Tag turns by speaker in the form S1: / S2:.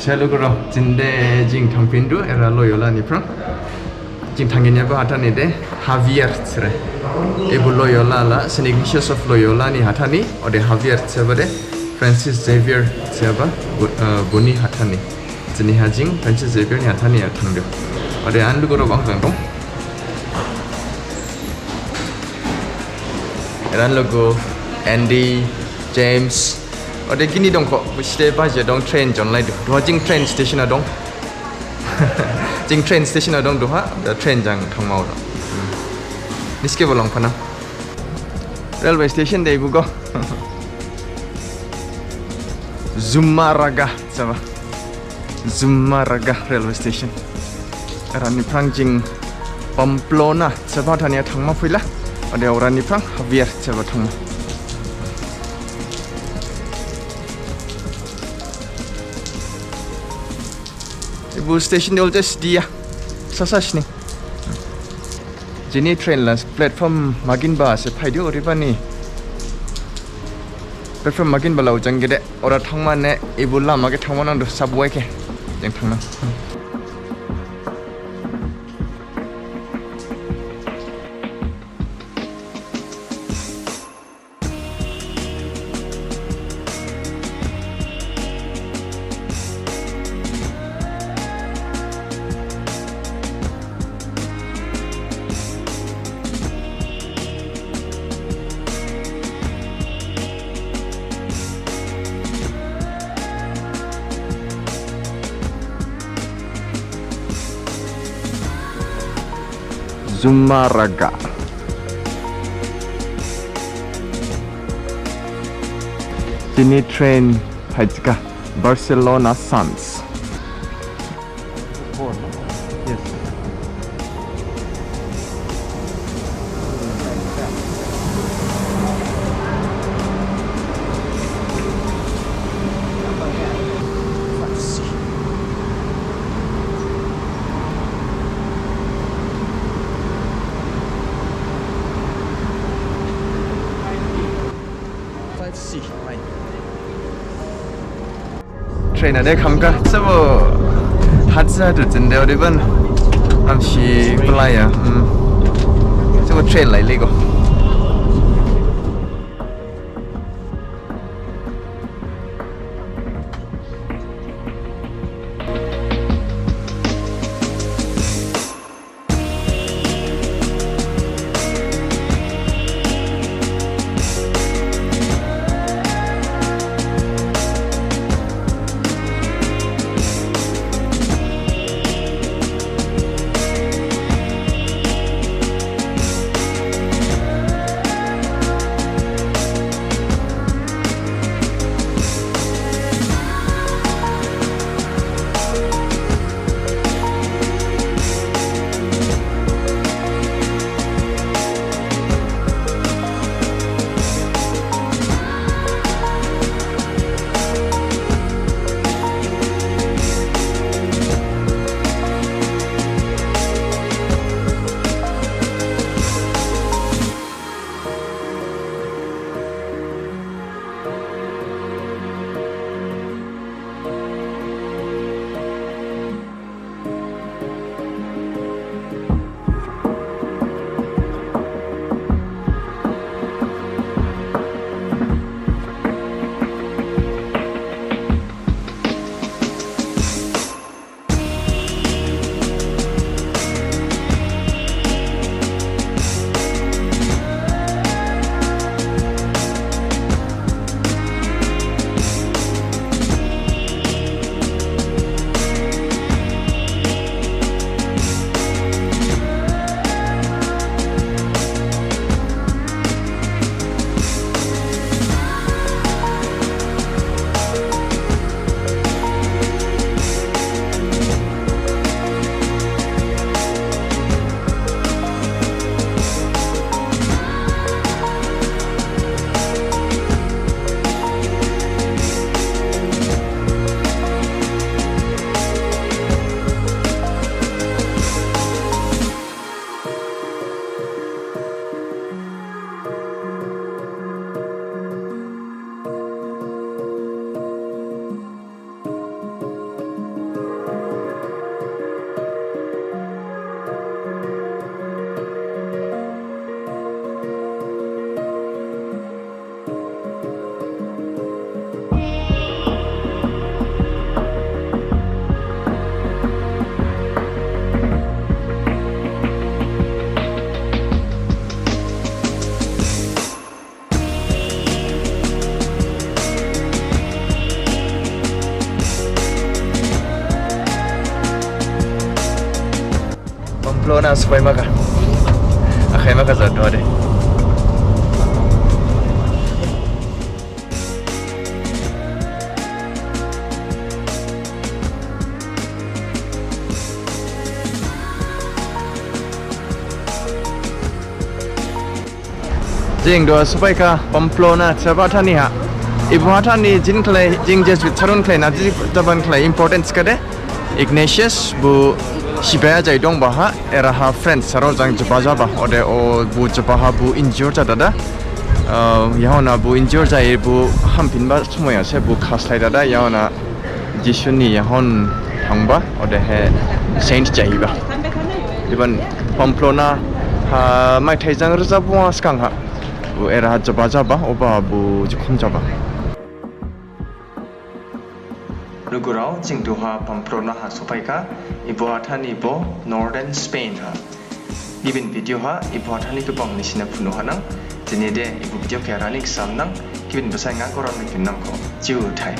S1: Saya lupa jinde jing thangpindu era Loyola niprang. Jing thangenya ba hata ni de Javier tsre. Ebu Loyola la Saint Ignatius of Loyola ni hata ni ode Javier tseba de Francis Xavier tseba buni hata ni. Jini hajing Francis Xavier ni hata ni ya thangdo. Ode an lupa bang dong. Eran logo Andy James. Ode gini dong kok, mesti baca dong train John lai dua jing train station adong, jing train station adong dua train jang thang mau dong. Niske bolong pana. Railway station deh ibu go. Zumaraga, sama. Zumaraga railway station. Eran ni prang jing Pamplona, sebab tanya thang mau pula. Ode orang ni prang Javier sebab thang mau. Ibu station dia just dia sasas ni. Jini train lah platform magin ba se phai dio riba ni. Platform magin ba lau jang gede ora thangma ne ibu lama ke thangma nang do subway ke jang thangna. Zumaraga. Sini train Hajka Barcelona Sans. Yes. Train ada kamka, sebab hadza tu jende orang amsi pelaya, sebab train lai lego. Pamplona supaya maka. Akhirnya maka jatuh deh. Jing doa supaya ka Pamplona sebab thani ha. Ibu thani jin kelai jing Jesuit sarun kelai nazi jaban kelai importance kade. Ignatius bu Sibaya jai dong baha era ha friends saro jang jebaja bah ode o bu jebaha bu injure ja dada yahona bu injure jai bu hampin ba sumoya se bu khaslai dada yahona jisuni yahon thangba ode he saint jai ba iban Pamplona ha mai thaijang rza bu askang ha bu era jebaja ba oba bu jikhom jaba Lugurau jing duha Pamplona ha supaika ibu athani bo northern Spain ha ibin video ha ibu athani ke bang nisina puno hanang jenede ibu video ke ranik samnang kibin besai ngakoran ni pinam ko Juthai